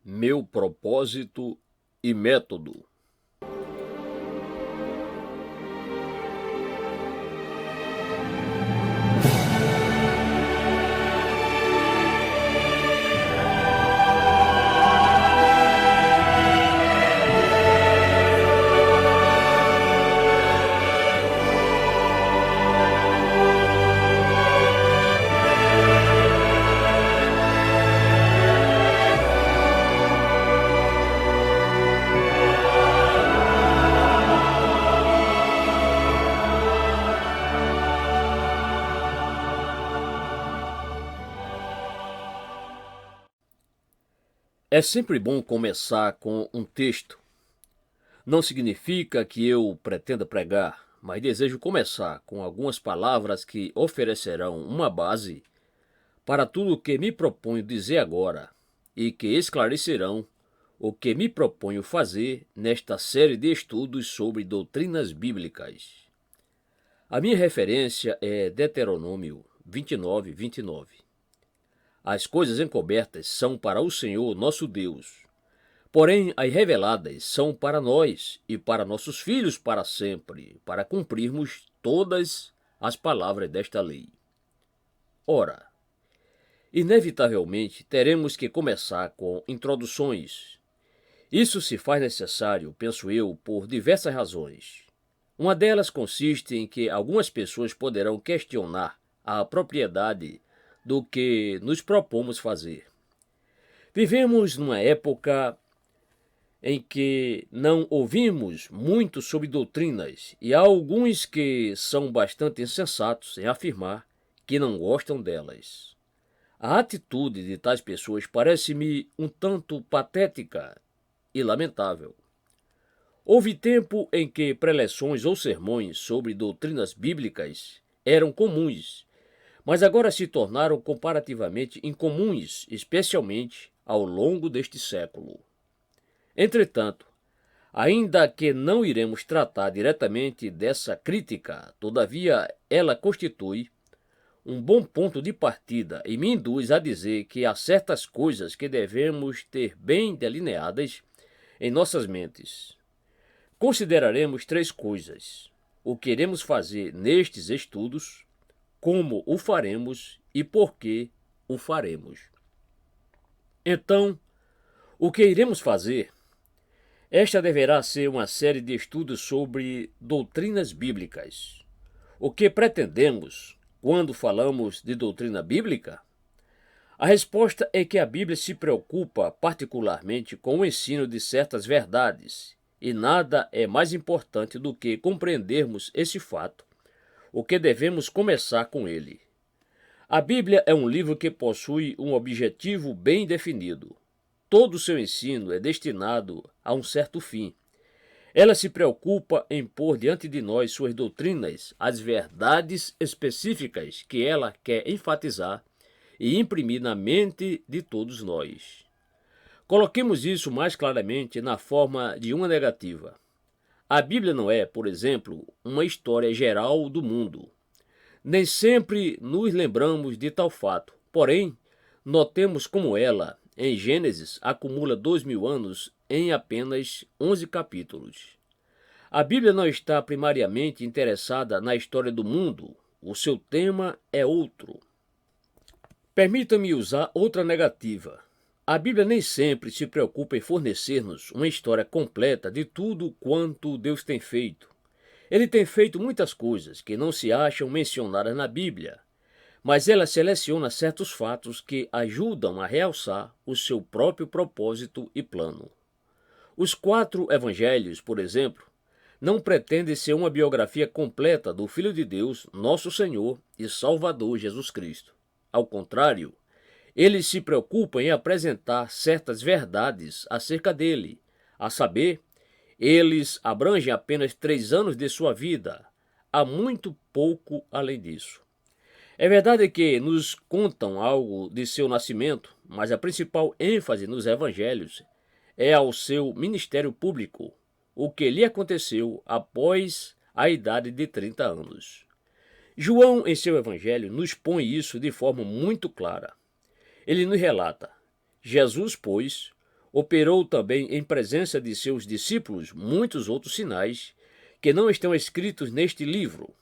Meu propósito e método. É sempre bom começar com um texto. Não significa que eu pretenda pregar, mas desejo começar com algumas palavras que oferecerão uma base para tudo o que me proponho dizer agora e que esclarecerão o que me proponho fazer nesta série de estudos sobre doutrinas bíblicas. A minha referência é Deuteronômio 29:29. As coisas encobertas são para o Senhor nosso Deus, porém as reveladas são para nós e para nossos filhos para sempre, para cumprirmos todas as palavras desta lei. Ora, inevitavelmente teremos que começar com introduções. Isso se faz necessário, penso eu, por diversas razões. Uma delas consiste em que algumas pessoas poderão questionar a propriedade do que nos propomos fazer. Vivemos numa época em que não ouvimos muito sobre doutrinas e há alguns que são bastante insensatos em afirmar que não gostam delas. A atitude de tais pessoas parece-me um tanto patética e lamentável. Houve tempo em que preleções ou sermões sobre doutrinas bíblicas eram comuns, mas agora se tornaram comparativamente incomuns, especialmente ao longo deste século. Entretanto, ainda que não iremos tratar diretamente dessa crítica, todavia ela constitui um bom ponto de partida e me induz a dizer que há certas coisas que devemos ter bem delineadas em nossas mentes. Consideraremos três coisas: o que iremos fazer nestes estudos, como o faremos e por que o faremos. Então, o que iremos fazer? Esta deverá ser uma série de estudos sobre doutrinas bíblicas. O que pretendemos quando falamos de doutrina bíblica? A resposta é que a Bíblia se preocupa particularmente com o ensino de certas verdades, e nada é mais importante do que compreendermos esse fato, o que devemos começar com ele. A Bíblia é um livro que possui um objetivo bem definido. Todo o seu ensino é destinado a um certo fim. Ela se preocupa em pôr diante de nós suas doutrinas, as verdades específicas que ela quer enfatizar e imprimir na mente de todos nós. Coloquemos isso mais claramente na forma de uma negativa. A Bíblia não é, por exemplo, uma história geral do mundo. Nem sempre nos lembramos de tal fato. Porém, notemos como ela, em Gênesis, acumula 2000 anos em apenas 11 capítulos. A Bíblia não está primariamente interessada na história do mundo. O seu tema é outro. Permita-me usar outra negativa. A Bíblia nem sempre se preocupa em fornecer-nos uma história completa de tudo quanto Deus tem feito. Ele tem feito muitas coisas que não se acham mencionadas na Bíblia, mas ela seleciona certos fatos que ajudam a realçar o seu próprio propósito e plano. Os 4 evangelhos, por exemplo, não pretendem ser uma biografia completa do Filho de Deus, nosso Senhor e Salvador Jesus Cristo. Ao contrário, eles se preocupam em apresentar certas verdades acerca dele, a saber, eles abrangem apenas 3 anos de sua vida, há muito pouco além disso. É verdade que nos contam algo de seu nascimento, mas a principal ênfase nos evangelhos é ao seu ministério público, o que lhe aconteceu após a idade de 30 anos. João, em seu evangelho, nos põe isso de forma muito clara. Ele nos relata: Jesus, pois, operou também em presença de seus discípulos muitos outros sinais que não estão escritos neste livro.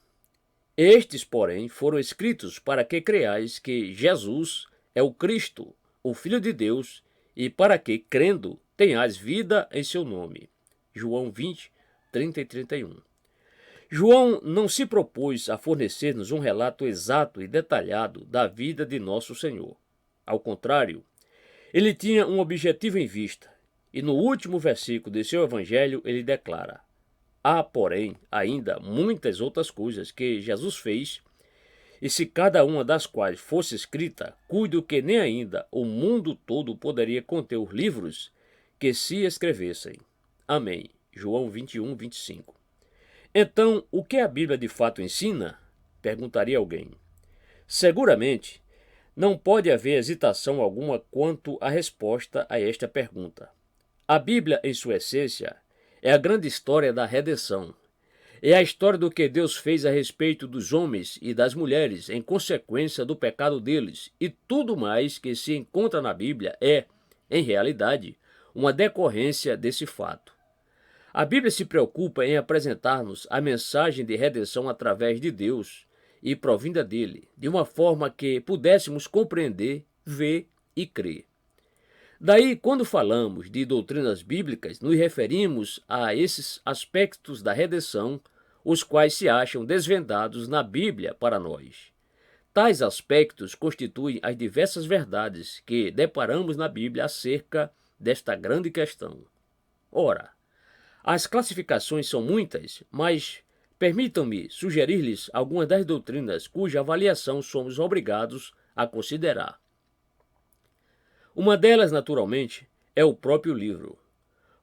Estes, porém, foram escritos para que creiais que Jesus é o Cristo, o Filho de Deus, e para que, crendo, tenhais vida em seu nome. João 20, 30 e 31. João não se propôs a fornecer-nos um relato exato e detalhado da vida de nosso Senhor. Ao contrário, ele tinha um objetivo em vista, e no último versículo de seu evangelho ele declara: há, porém, ainda muitas outras coisas que Jesus fez, e se cada uma das quais fosse escrita, cuido que nem ainda o mundo todo poderia conter os livros que se escrevessem. Amém. João 21, 25. Então, o que a Bíblia de fato ensina? Perguntaria alguém. Seguramente, não pode haver hesitação alguma quanto à resposta a esta pergunta. A Bíblia, em sua essência, é a grande história da redenção. É a história do que Deus fez a respeito dos homens e das mulheres em consequência do pecado deles, e tudo mais que se encontra na Bíblia é, em realidade, uma decorrência desse fato. A Bíblia se preocupa em apresentar-nos a mensagem de redenção através de Deus e provinda dele, de uma forma que pudéssemos compreender, ver e crer. Daí, quando falamos de doutrinas bíblicas, nos referimos a esses aspectos da redenção, os quais se acham desvendados na Bíblia para nós. Tais aspectos constituem as diversas verdades que deparamos na Bíblia acerca desta grande questão. Ora, as classificações são muitas, mas permitam-me sugerir-lhes algumas das doutrinas cuja avaliação somos obrigados a considerar. Uma delas, naturalmente, é o próprio livro.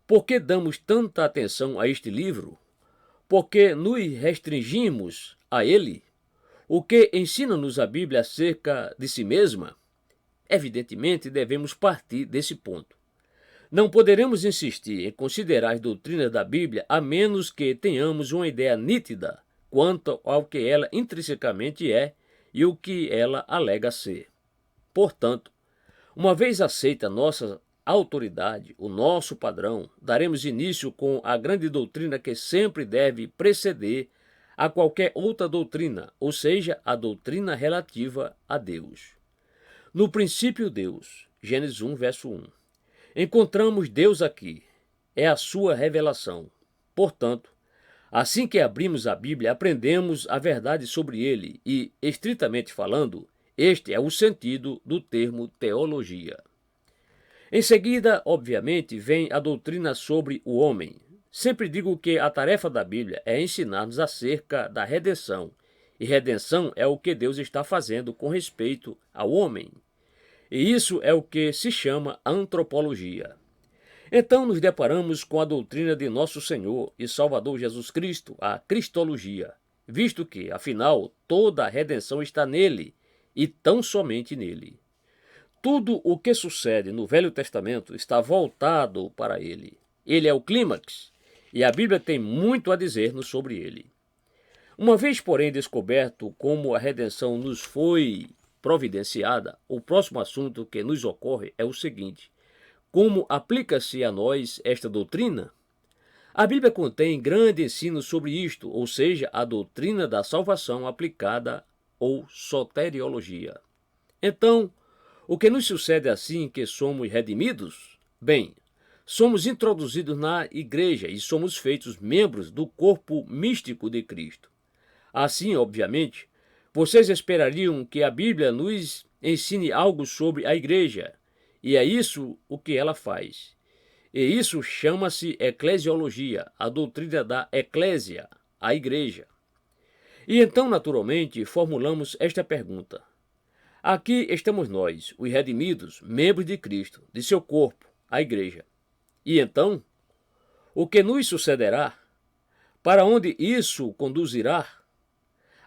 Por que damos tanta atenção a este livro? Porque nos restringimos a ele? O que ensina-nos a Bíblia acerca de si mesma? Evidentemente, devemos partir desse ponto. Não poderemos insistir em considerar as doutrinas da Bíblia a menos que tenhamos uma ideia nítida quanto ao que ela intrinsecamente é e o que ela alega ser. Portanto, uma vez aceita nossa autoridade, o nosso padrão, daremos início com a grande doutrina que sempre deve preceder a qualquer outra doutrina, ou seja, a doutrina relativa a Deus. No princípio, Deus. Gênesis 1, verso 1. Encontramos Deus aqui. É a sua revelação. Portanto, assim que abrimos a Bíblia, aprendemos a verdade sobre ele e, estritamente falando, este é o sentido do termo teologia. Em seguida, obviamente, vem a doutrina sobre o homem. Sempre digo que a tarefa da Bíblia é ensinar-nos acerca da redenção, e redenção é o que Deus está fazendo com respeito ao homem. E isso é o que se chama antropologia. Então nos deparamos com a doutrina de nosso Senhor e Salvador Jesus Cristo, a cristologia, visto que, afinal, toda a redenção está nele e tão somente nele. Tudo o que sucede no Velho Testamento está voltado para ele. Ele é o clímax e a Bíblia tem muito a dizer-nos sobre ele. Uma vez, porém, descoberto como a redenção nos foi providenciada, o próximo assunto que nos ocorre é o seguinte: como aplica-se a nós esta doutrina? A Bíblia contém grande ensino sobre isto, ou seja, a doutrina da salvação aplicada ou soteriologia. Então, o que nos sucede assim que somos redimidos? Bem, somos introduzidos na igreja e somos feitos membros do corpo místico de Cristo. Assim, obviamente, vocês esperariam que a Bíblia nos ensine algo sobre a igreja, e é isso o que ela faz. E isso chama-se eclesiologia, a doutrina da eclésia, a igreja. E então, naturalmente, formulamos esta pergunta: aqui estamos nós, os redimidos, membros de Cristo, de seu corpo, a igreja. E então, o que nos sucederá? Para onde isso conduzirá?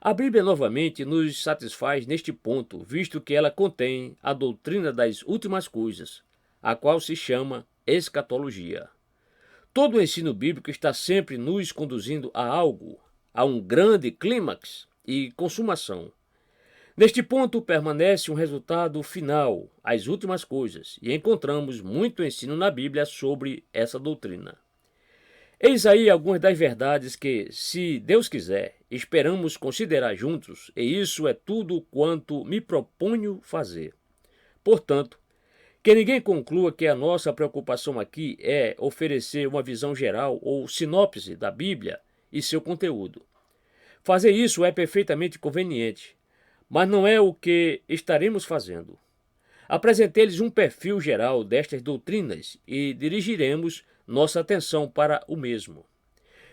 A Bíblia novamente nos satisfaz neste ponto, visto que ela contém a doutrina das últimas coisas, a qual se chama escatologia. Todo o ensino bíblico está sempre nos conduzindo a algo, a um grande clímax e consumação. Neste ponto permanece um resultado final, as últimas coisas, e encontramos muito ensino na Bíblia sobre essa doutrina. Eis aí algumas das verdades que, se Deus quiser, esperamos considerar juntos, e isso é tudo quanto me proponho fazer. Portanto, que ninguém conclua que a nossa preocupação aqui é oferecer uma visão geral ou sinopse da Bíblia e seu conteúdo. Fazer isso é perfeitamente conveniente, mas não é o que estaremos fazendo. Apresentei-lhes um perfil geral destas doutrinas e dirigiremos nossa atenção para o mesmo.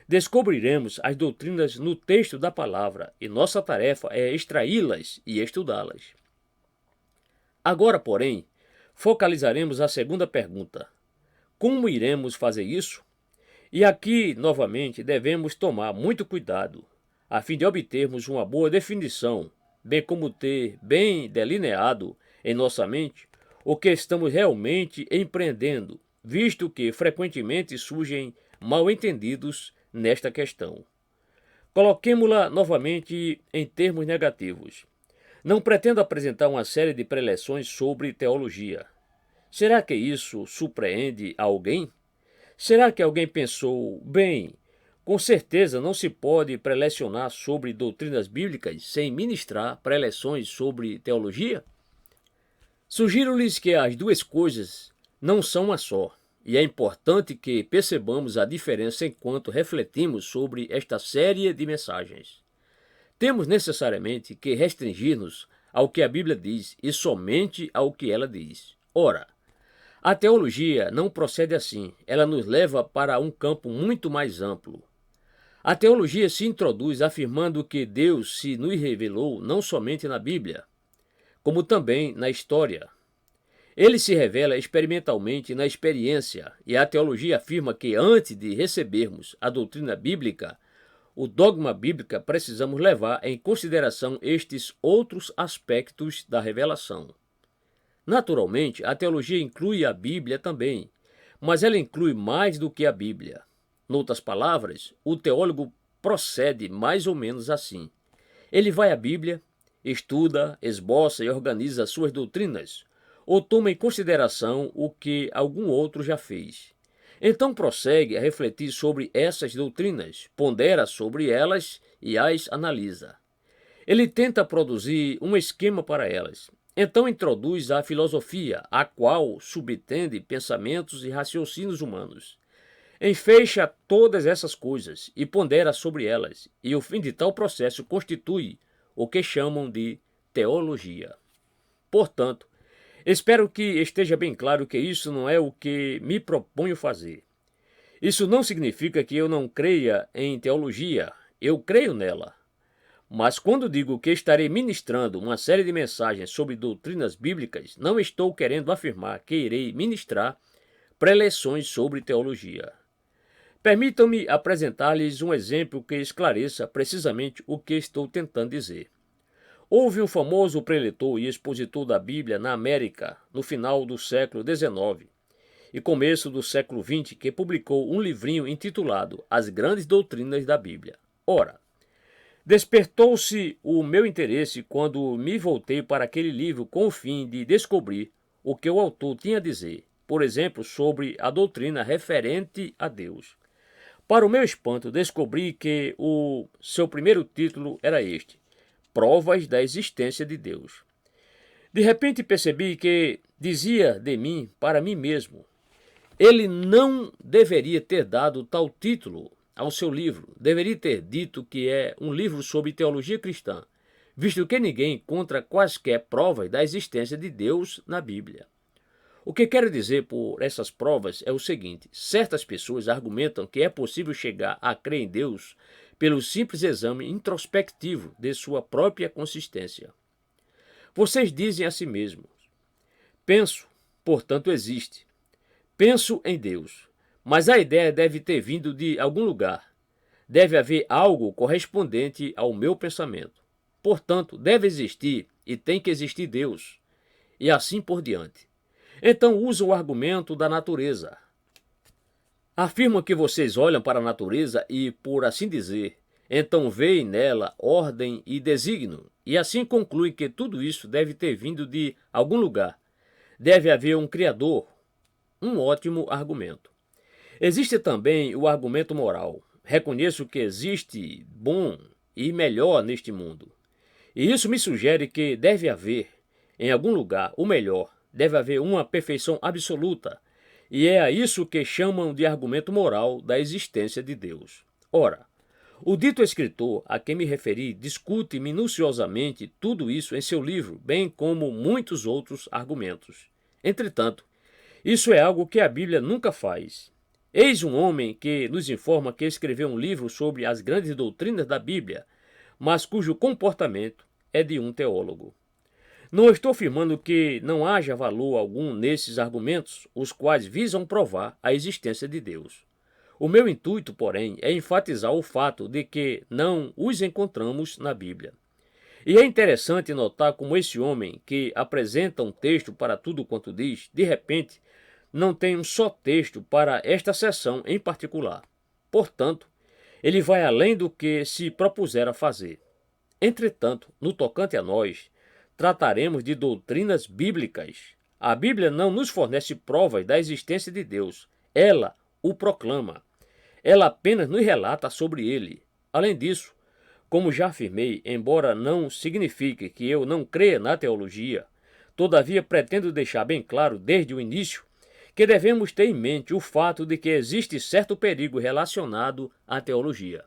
Descobriremos as doutrinas no texto da palavra e nossa tarefa é extraí-las e estudá-las. Agora, porém, focalizaremos a segunda pergunta: como iremos fazer isso? E aqui, novamente, devemos tomar muito cuidado, a fim de obtermos uma boa definição, bem como ter bem delineado em nossa mente o que estamos realmente empreendendo, visto que frequentemente surgem mal-entendidos nesta questão. Coloquemo-la novamente em termos negativos. Não pretendo apresentar uma série de preleções sobre teologia. Será que isso surpreende alguém? Será que alguém pensou, bem, com certeza não se pode prelecionar sobre doutrinas bíblicas sem ministrar preleções sobre teologia? Sugiro-lhes que as duas coisas não são uma só, e é importante que percebamos a diferença enquanto refletimos sobre esta série de mensagens. Temos necessariamente que restringir-nos ao que a Bíblia diz e somente ao que ela diz. Ora, a teologia não procede assim, ela nos leva para um campo muito mais amplo. A teologia se introduz afirmando que Deus se nos revelou não somente na Bíblia, como também na história. Ele se revela experimentalmente na experiência, e a teologia afirma que antes de recebermos a doutrina bíblica, o dogma bíblico, precisamos levar em consideração estes outros aspectos da revelação. Naturalmente, a teologia inclui a Bíblia também, mas ela inclui mais do que a Bíblia. Noutras palavras, o teólogo procede mais ou menos assim. Ele vai à Bíblia, estuda, esboça e organiza suas doutrinas, ou toma em consideração o que algum outro já fez. Então prossegue a refletir sobre essas doutrinas, pondera sobre elas e as analisa. Ele tenta produzir um esquema para elas. Então introduz a filosofia, a qual subtende pensamentos e raciocínios humanos. Enfeixa todas essas coisas e pondera sobre elas, e o fim de tal processo constitui o que chamam de teologia. Portanto, espero que esteja bem claro que isso não é o que me proponho fazer. Isso não significa que eu não creia em teologia, eu creio nela. Mas quando digo que estarei ministrando uma série de mensagens sobre doutrinas bíblicas, não estou querendo afirmar que irei ministrar preleções sobre teologia. Permitam-me apresentar-lhes um exemplo que esclareça precisamente o que estou tentando dizer. Houve um famoso preletor e expositor da Bíblia na América no final do século XIX e começo do século XX que publicou um livrinho intitulado As Grandes Doutrinas da Bíblia. Ora, despertou-se o meu interesse quando me voltei para aquele livro com o fim de descobrir o que o autor tinha a dizer, por exemplo, sobre a doutrina referente a Deus. Para o meu espanto, descobri que o seu primeiro título era este: Provas da Existência de Deus. De repente percebi que dizia de mim para mim mesmo. Ele não deveria ter dado tal título ao seu livro. Deveria ter dito que é um livro sobre teologia cristã, visto que ninguém encontra quaisquer provas da existência de Deus na Bíblia. O que quero dizer por essas provas é o seguinte: certas pessoas argumentam que é possível chegar a crer em Deus pelo simples exame introspectivo de sua própria consistência. Vocês dizem a si mesmos: penso, portanto existe. Penso em Deus. Mas a ideia deve ter vindo de algum lugar. Deve haver algo correspondente ao meu pensamento. Portanto, deve existir e tem que existir Deus. E assim por diante. Então usam o argumento da natureza. Afirmam que vocês olham para a natureza e, por assim dizer, então veem nela ordem e desígnio, e assim conclui que tudo isso deve ter vindo de algum lugar. Deve haver um Criador. Um ótimo argumento. Existe também o argumento moral. Reconheço que existe bom e melhor neste mundo. E isso me sugere que deve haver, em algum lugar, o melhor. Deve haver uma perfeição absoluta. E é a isso que chamam de argumento moral da existência de Deus. Ora, o dito escritor a quem me referi discute minuciosamente tudo isso em seu livro, bem como muitos outros argumentos. Entretanto, isso é algo que a Bíblia nunca faz. Eis um homem que nos informa que escreveu um livro sobre as grandes doutrinas da Bíblia, mas cujo comportamento é de um teólogo. Não estou afirmando que não haja valor algum nesses argumentos, os quais visam provar a existência de Deus. O meu intuito, porém, é enfatizar o fato de que não os encontramos na Bíblia. E é interessante notar como esse homem, que apresenta um texto para tudo quanto diz, de repente, não tem um só texto para esta seção em particular. Portanto, ele vai além do que se propusera fazer. Entretanto, no tocante a nós, trataremos de doutrinas bíblicas. A Bíblia não nos fornece provas da existência de Deus. Ela o proclama. Ela apenas nos relata sobre ele. Além disso, como já afirmei, embora não signifique que eu não creia na teologia, todavia pretendo deixar bem claro desde o início que devemos ter em mente o fato de que existe certo perigo relacionado à teologia.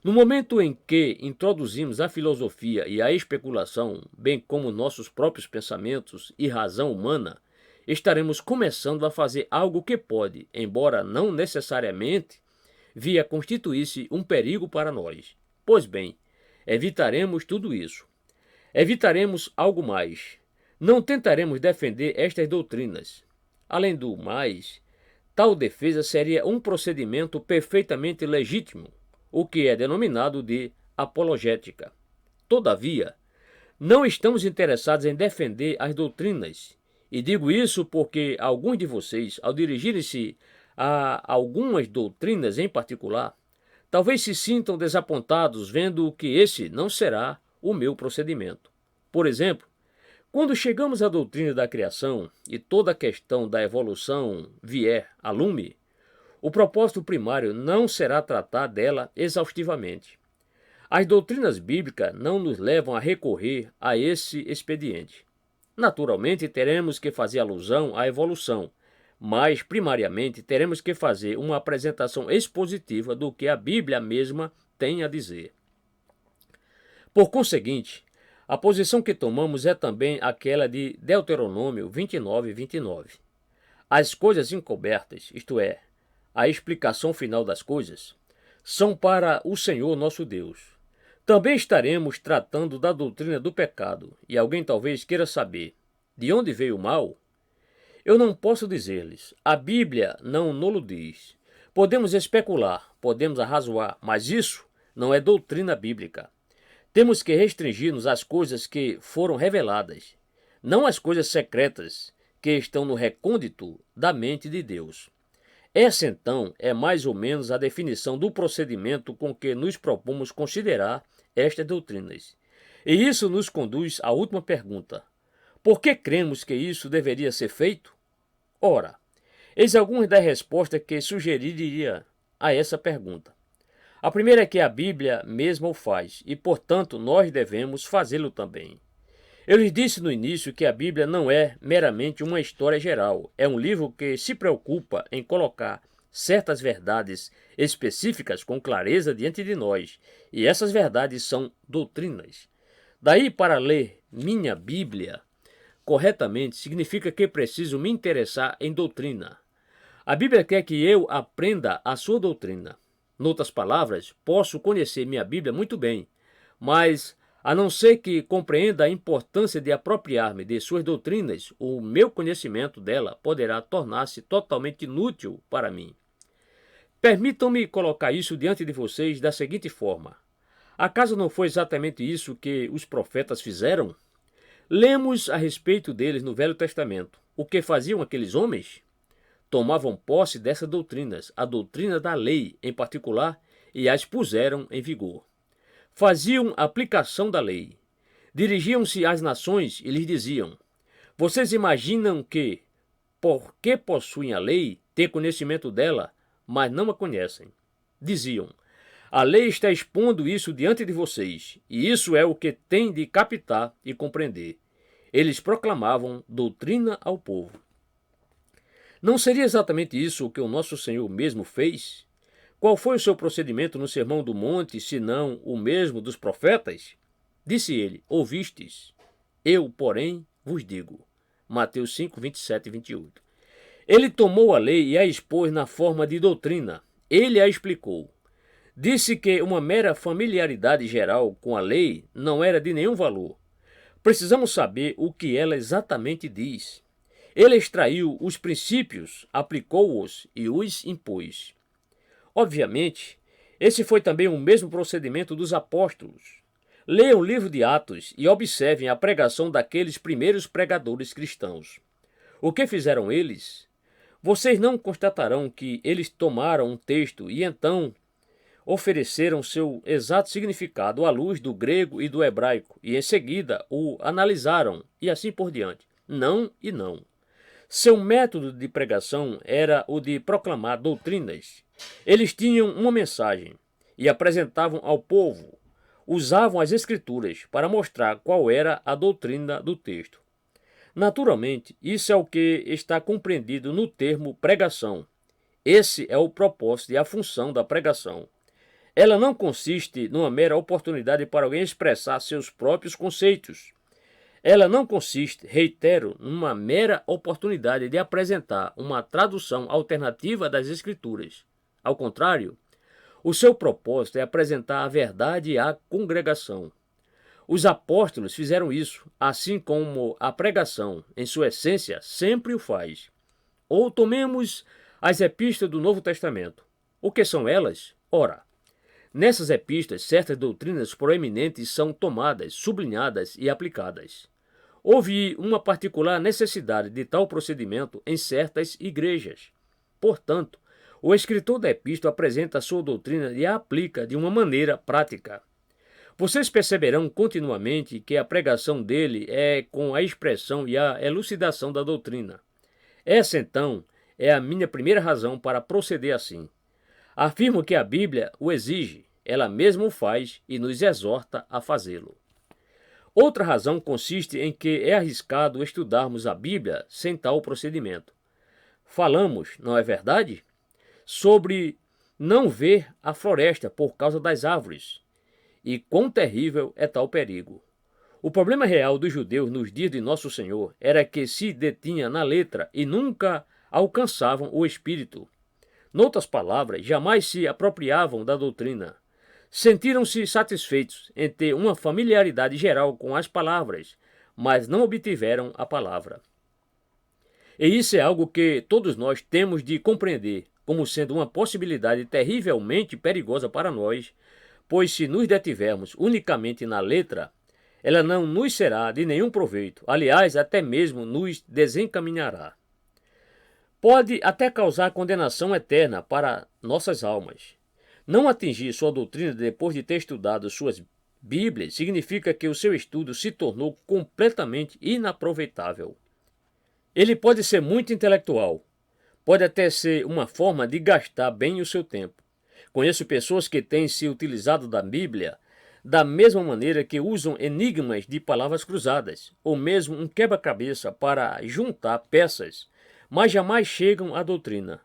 No momento em que introduzimos a filosofia e a especulação, bem como nossos próprios pensamentos e razão humana, estaremos começando a fazer algo que pode, embora não necessariamente, vir a constituir-se um perigo para nós. Pois bem, evitaremos tudo isso. Evitaremos algo mais. Não tentaremos defender estas doutrinas. Além do mais, tal defesa seria um procedimento perfeitamente legítimo, o que é denominado de apologética. Todavia, não estamos interessados em defender as doutrinas, e digo isso porque alguns de vocês, ao dirigirem-se a algumas doutrinas em particular, talvez se sintam desapontados vendo que esse não será o meu procedimento. Por exemplo, quando chegamos à doutrina da criação e toda a questão da evolução vier a lume, o propósito primário não será tratar dela exaustivamente. As doutrinas bíblicas não nos levam a recorrer a esse expediente. Naturalmente, teremos que fazer alusão à evolução, mas, primariamente, teremos que fazer uma apresentação expositiva do que a Bíblia mesma tem a dizer. Por conseguinte, a posição que tomamos é também aquela de Deuteronômio 29:29. As coisas encobertas, isto é, a explicação final das coisas, são para o Senhor nosso Deus. Também estaremos tratando da doutrina do pecado, e alguém talvez queira saber, de onde veio o mal? Eu não posso dizer-lhes, a Bíblia não nolo diz. Podemos especular, podemos arrazoar, mas isso não é doutrina bíblica. Temos que restringir-nos às coisas que foram reveladas, não às coisas secretas que estão no recôndito da mente de Deus. Essa, então, é mais ou menos a definição do procedimento com que nos propomos considerar estas doutrinas. E isso nos conduz à última pergunta. Por que cremos que isso deveria ser feito? Ora, eis algumas das respostas que sugeriria a essa pergunta. A primeira é que a Bíblia mesma o faz, e, portanto, nós devemos fazê-lo também. Eu lhes disse no início que a Bíblia não é meramente uma história geral. É um livro que se preocupa em colocar certas verdades específicas com clareza diante de nós. E essas verdades são doutrinas. Daí, para ler minha Bíblia corretamente, significa que preciso me interessar em doutrina. A Bíblia quer que eu aprenda a sua doutrina. Noutras palavras, posso conhecer minha Bíblia muito bem, mas, a não ser que compreenda a importância de apropriar-me de suas doutrinas, o meu conhecimento dela poderá tornar-se totalmente inútil para mim. Permitam-me colocar isso diante de vocês da seguinte forma. Acaso não foi exatamente isso que os profetas fizeram? Lemos a respeito deles no Velho Testamento. O que faziam aqueles homens? Tomavam posse dessas doutrinas, a doutrina da lei em particular, e as puseram em vigor. Faziam aplicação da lei. Dirigiam-se às nações e lhes diziam: vocês imaginam que, porque possuem a lei, têm conhecimento dela, mas não a conhecem. Diziam: a lei está expondo isso diante de vocês, e isso é o que tem de captar e compreender. Eles proclamavam doutrina ao povo. Não seria exatamente isso o que o nosso Senhor mesmo fez? Qual foi o seu procedimento no Sermão do Monte, senão o mesmo dos profetas? Disse ele: ouvistes. Eu, porém, vos digo. Mateus 5, 27 e 28. Ele tomou a lei e a expôs na forma de doutrina. Ele a explicou. Disse que uma mera familiaridade geral com a lei não era de nenhum valor. Precisamos saber o que ela exatamente diz. Ele extraiu os princípios, aplicou-os e os impôs. Obviamente, esse foi também o mesmo procedimento dos apóstolos. Leiam o livro de Atos e observem a pregação daqueles primeiros pregadores cristãos. O que fizeram eles? Vocês não constatarão que eles tomaram um texto e então ofereceram seu exato significado à luz do grego e do hebraico, e em seguida o analisaram, e assim por diante. Não e não. Seu método de pregação era o de proclamar doutrinas. Eles tinham uma mensagem e apresentavam ao povo. Usavam as escrituras para mostrar qual era a doutrina do texto. Naturalmente, isso é o que está compreendido no termo pregação. Esse é o propósito e a função da pregação. Ela não consiste numa mera oportunidade para alguém expressar seus próprios conceitos. Ela não consiste, reitero, numa mera oportunidade de apresentar uma tradução alternativa das Escrituras. Ao contrário, o seu propósito é apresentar a verdade à congregação. Os apóstolos fizeram isso, assim como a pregação, em sua essência, sempre o faz. Ou tomemos as epístolas do Novo Testamento. O que são elas? Ora, nessas epístolas, certas doutrinas proeminentes são tomadas, sublinhadas e aplicadas. Houve uma particular necessidade de tal procedimento em certas igrejas. Portanto, o escritor da epístola apresenta a sua doutrina e a aplica de uma maneira prática. Vocês perceberão continuamente que a pregação dele é com a expressão e a elucidação da doutrina. Essa, então, é a minha primeira razão para proceder assim. Afirmo que a Bíblia o exige, ela mesma o faz e nos exorta a fazê-lo. Outra razão consiste em que é arriscado estudarmos a Bíblia sem tal procedimento. Falamos, não é verdade? Sobre não ver a floresta por causa das árvores. E quão terrível é tal perigo. O problema real dos judeus nos dias de Nosso Senhor era que se detinha na letra e nunca alcançavam o espírito. Noutras palavras, jamais se apropriavam da doutrina. Sentiram-se satisfeitos em ter uma familiaridade geral com as palavras, mas não obtiveram a palavra. E isso é algo que todos nós temos de compreender como sendo uma possibilidade terrivelmente perigosa para nós, pois se nos detivermos unicamente na letra, ela não nos será de nenhum proveito, aliás, até mesmo nos desencaminhará. Pode até causar condenação eterna para nossas almas. Não atingir sua doutrina depois de ter estudado suas Bíblias significa que o seu estudo se tornou completamente inaproveitável. Ele pode ser muito intelectual, pode até ser uma forma de gastar bem o seu tempo. Conheço pessoas que têm se utilizado da Bíblia da mesma maneira que usam enigmas de palavras cruzadas, ou mesmo um quebra-cabeça para juntar peças, mas jamais chegam à doutrina.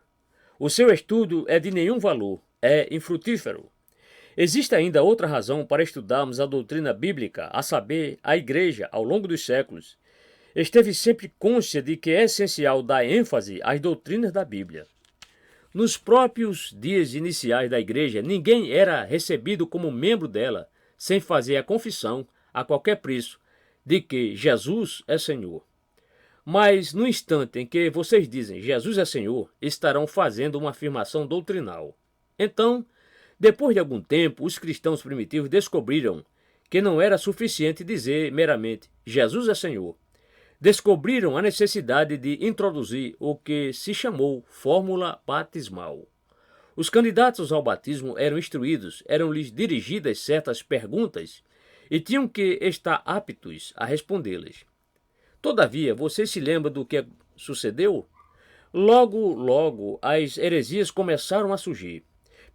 O seu estudo é de nenhum valor, é infrutífero. Existe ainda outra razão para estudarmos a doutrina bíblica, a saber, a Igreja, ao longo dos séculos, esteve sempre cônscia de que é essencial dar ênfase às doutrinas da Bíblia. Nos próprios dias iniciais da Igreja, ninguém era recebido como membro dela sem fazer a confissão, a qualquer preço, de que Jesus é Senhor. Mas, no instante em que vocês dizem Jesus é Senhor, estarão fazendo uma afirmação doutrinal. Então, depois de algum tempo, os cristãos primitivos descobriram que não era suficiente dizer meramente Jesus é Senhor. Descobriram a necessidade de introduzir o que se chamou fórmula batismal. Os candidatos ao batismo eram instruídos, eram-lhes dirigidas certas perguntas, e tinham que estar aptos a respondê-las. Todavia, você se lembra do que sucedeu? Logo, as heresias começaram a surgir.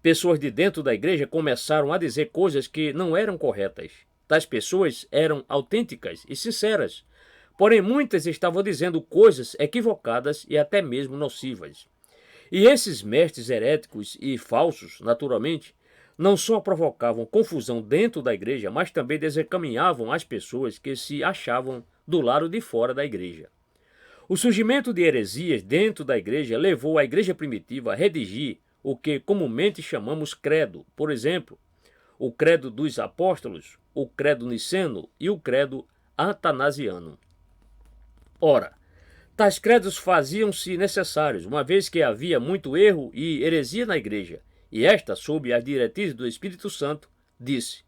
Pessoas de dentro da igreja começaram a dizer coisas que não eram corretas. Tais pessoas eram autênticas e sinceras, porém muitas estavam dizendo coisas equivocadas e até mesmo nocivas. E esses mestres heréticos e falsos, naturalmente, não só provocavam confusão dentro da igreja, mas também desencaminhavam as pessoas que se achavam do lado de fora da igreja. O surgimento de heresias dentro da igreja levou a igreja primitiva a redigir o que comumente chamamos credo. Por exemplo, o credo dos apóstolos, o credo niceno e o credo atanasiano. Ora, tais credos faziam-se necessários, uma vez que havia muito erro e heresia na igreja, e esta, sob as diretrizes do Espírito Santo, disse: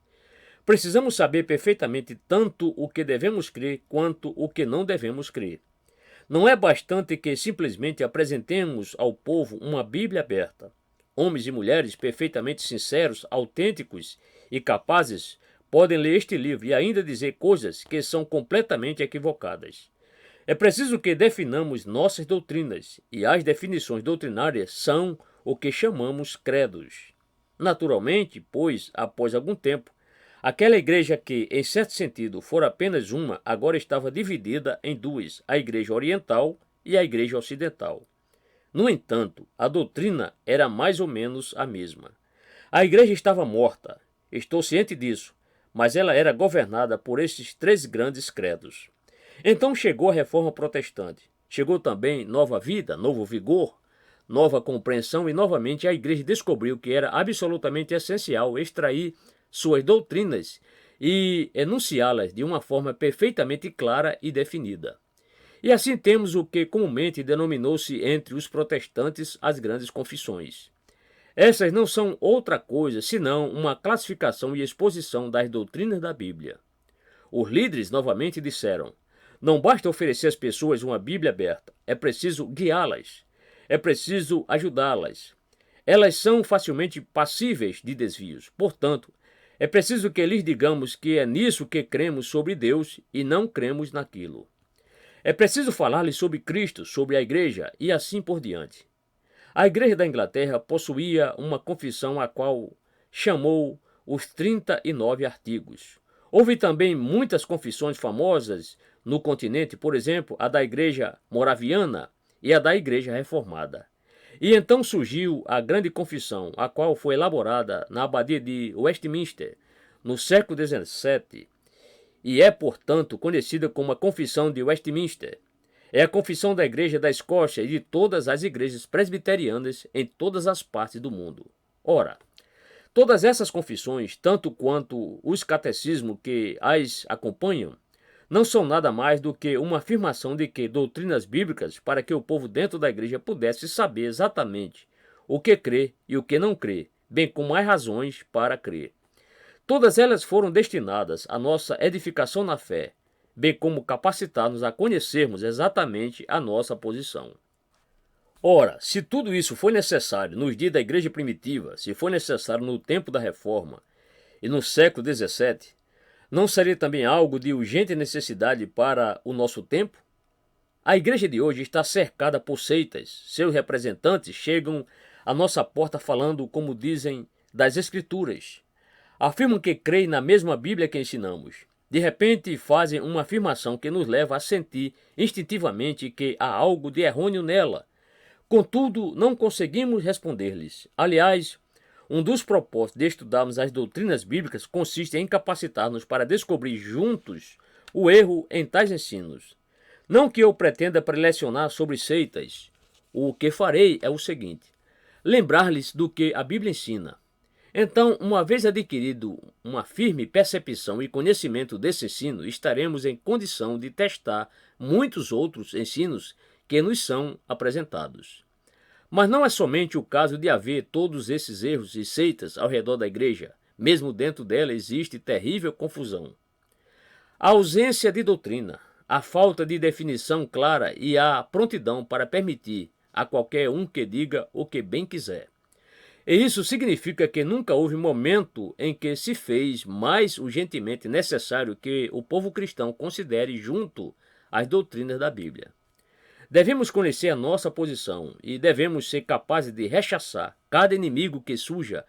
precisamos saber perfeitamente tanto o que devemos crer quanto o que não devemos crer. Não é bastante que simplesmente apresentemos ao povo uma Bíblia aberta. Homens e mulheres perfeitamente sinceros, autênticos e capazes podem ler este livro e ainda dizer coisas que são completamente equivocadas. É preciso que definamos nossas doutrinas, e as definições doutrinárias são o que chamamos credos. Naturalmente, pois, após algum tempo, aquela igreja que, em certo sentido, fora apenas uma, agora estava dividida em duas, a igreja oriental e a igreja ocidental. No entanto, a doutrina era mais ou menos a mesma. A igreja estava morta, estou ciente disso, mas ela era governada por estes três grandes credos. Então chegou a Reforma Protestante. Chegou também nova vida, novo vigor, nova compreensão e novamente a igreja descobriu que era absolutamente essencial extrair suas doutrinas e enunciá-las de uma forma perfeitamente clara e definida. E assim temos o que comumente denominou-se entre os protestantes as grandes confissões. Essas não são outra coisa senão uma classificação e exposição das doutrinas da Bíblia. Os líderes novamente disseram: não basta oferecer às pessoas uma Bíblia aberta, é preciso guiá-las, é preciso ajudá-las. Elas são facilmente passíveis de desvios, portanto, é preciso que lhes digamos que é nisso que cremos sobre Deus e não cremos naquilo. É preciso falar-lhes sobre Cristo, sobre a igreja e assim por diante. A igreja da Inglaterra possuía uma confissão a qual chamou os 39 artigos. Houve também muitas confissões famosas no continente, por exemplo, a da Igreja Moraviana e a da Igreja Reformada. E então surgiu a Grande Confissão, a qual foi elaborada na Abadia de Westminster, no século XVII, e é, portanto, conhecida como a Confissão de Westminster. É a confissão da Igreja da Escócia e de todas as igrejas presbiterianas em todas as partes do mundo. Ora, todas essas confissões, tanto quanto os catecismos que as acompanham, não são nada mais do que uma afirmação de que doutrinas bíblicas para que o povo dentro da igreja pudesse saber exatamente o que crê e o que não crê, bem como as razões para crer. Todas elas foram destinadas à nossa edificação na fé, bem como capacitar-nos a conhecermos exatamente a nossa posição. Ora, se tudo isso foi necessário nos dias da igreja primitiva, se foi necessário no tempo da Reforma e no século XVII, não seria também algo de urgente necessidade para o nosso tempo? A igreja de hoje está cercada por seitas. Seus representantes chegam à nossa porta falando, como dizem, das Escrituras. Afirmam que creem na mesma Bíblia que ensinamos. De repente, fazem uma afirmação que nos leva a sentir instintivamente que há algo de errôneo nela. Contudo, não conseguimos responder-lhes. Aliás, um dos propósitos de estudarmos as doutrinas bíblicas consiste em capacitar-nos para descobrir juntos o erro em tais ensinos. Não que eu pretenda prelecionar sobre seitas. O que farei é o seguinte: lembrar-lhes do que a Bíblia ensina. Então, uma vez adquirido uma firme percepção e conhecimento desse ensino, estaremos em condição de testar muitos outros ensinos que nos são apresentados. Mas não é somente o caso de haver todos esses erros e seitas ao redor da igreja. Mesmo dentro dela existe terrível confusão. A ausência de doutrina, a falta de definição clara e a prontidão para permitir a qualquer um que diga o que bem quiser. E isso significa que nunca houve momento em que se fez mais urgentemente necessário que o povo cristão considere junto as doutrinas da Bíblia. Devemos conhecer a nossa posição e devemos ser capazes de rechaçar cada inimigo que surja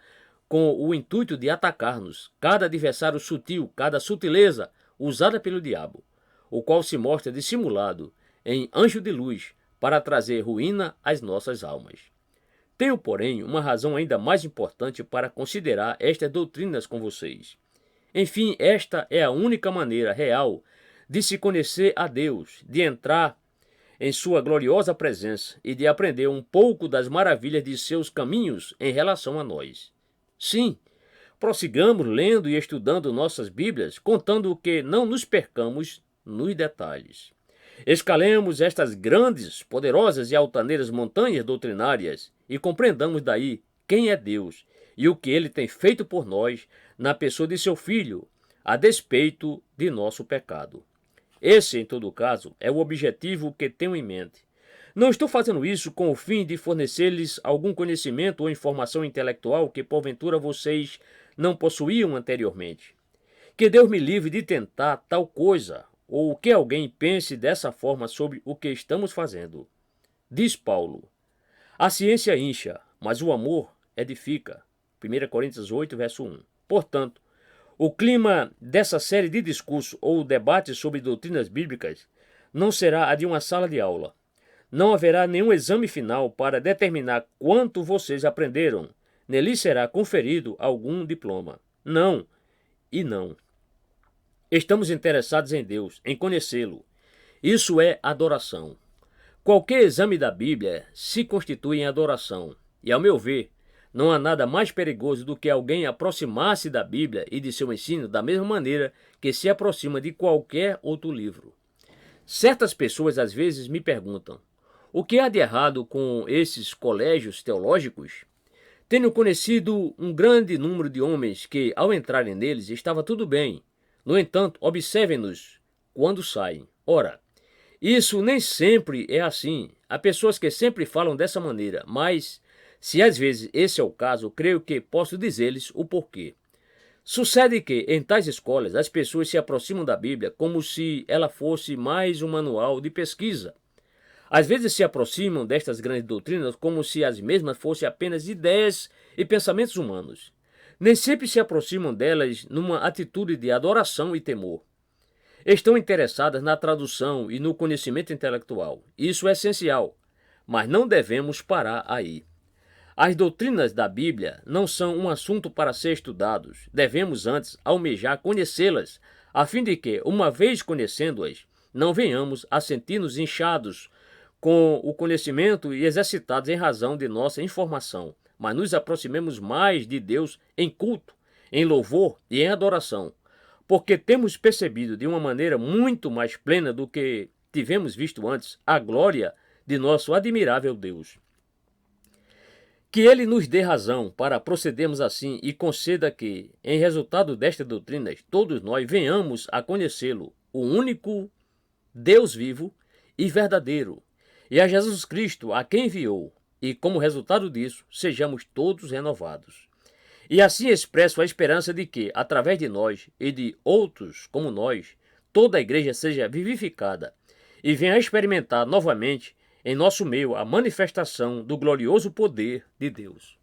com o intuito de atacar-nos, cada adversário sutil, cada sutileza usada pelo diabo, o qual se mostra dissimulado em anjo de luz para trazer ruína às nossas almas. Tenho, porém, uma razão ainda mais importante para considerar estas doutrinas com vocês. Enfim, esta é a única maneira real de se conhecer a Deus, de entrar em sua gloriosa presença e de aprender um pouco das maravilhas de seus caminhos em relação a nós. Sim, prossigamos lendo e estudando nossas Bíblias, contando que não nos percamos nos detalhes. Escalemos estas grandes, poderosas e altaneiras montanhas doutrinárias e compreendamos daí quem é Deus e o que Ele tem feito por nós na pessoa de seu Filho, a despeito de nosso pecado. Esse, em todo caso, é o objetivo que tenho em mente. Não estou fazendo isso com o fim de fornecer-lhes algum conhecimento ou informação intelectual que porventura vocês não possuíam anteriormente. Que Deus me livre de tentar tal coisa, ou que alguém pense dessa forma sobre o que estamos fazendo. Diz Paulo: a ciência incha, mas o amor edifica. 1 Coríntios 8, verso 1. Portanto, o clima dessa série de discursos ou debates sobre doutrinas bíblicas não será a de uma sala de aula. Não haverá nenhum exame final para determinar quanto vocês aprenderam. Nele será conferido algum diploma. Não e não. Estamos interessados em Deus, em conhecê-lo. Isso é adoração. Qualquer exame da Bíblia se constitui em adoração. E, ao meu ver, não há nada mais perigoso do que alguém aproximar-se da Bíblia e de seu ensino da mesma maneira que se aproxima de qualquer outro livro. Certas pessoas às vezes me perguntam: o que há de errado com esses colégios teológicos? Tenho conhecido um grande número de homens que, ao entrarem neles, estava tudo bem. No entanto, observem-nos quando saem. Ora, isso nem sempre é assim. Há pessoas que sempre falam dessa maneira, mas, se às vezes esse é o caso, creio que posso dizer-lhes o porquê. Sucede que, em tais escolas, as pessoas se aproximam da Bíblia como se ela fosse mais um manual de pesquisa. Às vezes se aproximam destas grandes doutrinas como se as mesmas fossem apenas ideias e pensamentos humanos. Nem sempre se aproximam delas numa atitude de adoração e temor. Estão interessadas na tradução e no conhecimento intelectual. Isso é essencial, mas não devemos parar aí. As doutrinas da Bíblia não são um assunto para ser estudados. Devemos antes almejar conhecê-las, a fim de que, uma vez conhecendo-as, não venhamos a sentir-nos inchados com o conhecimento e exercitados em razão de nossa informação, mas nos aproximemos mais de Deus em culto, em louvor e em adoração, porque temos percebido de uma maneira muito mais plena do que tivemos visto antes a glória de nosso admirável Deus. Que Ele nos dê razão para procedermos assim e conceda que, em resultado destas doutrinas, todos nós venhamos a conhecê-lo, o único Deus vivo e verdadeiro, e a Jesus Cristo, a quem enviou, e como resultado disso, sejamos todos renovados. E assim expresso a esperança de que, através de nós e de outros como nós, toda a igreja seja vivificada e venha a experimentar novamente em nosso meio a manifestação do glorioso poder de Deus.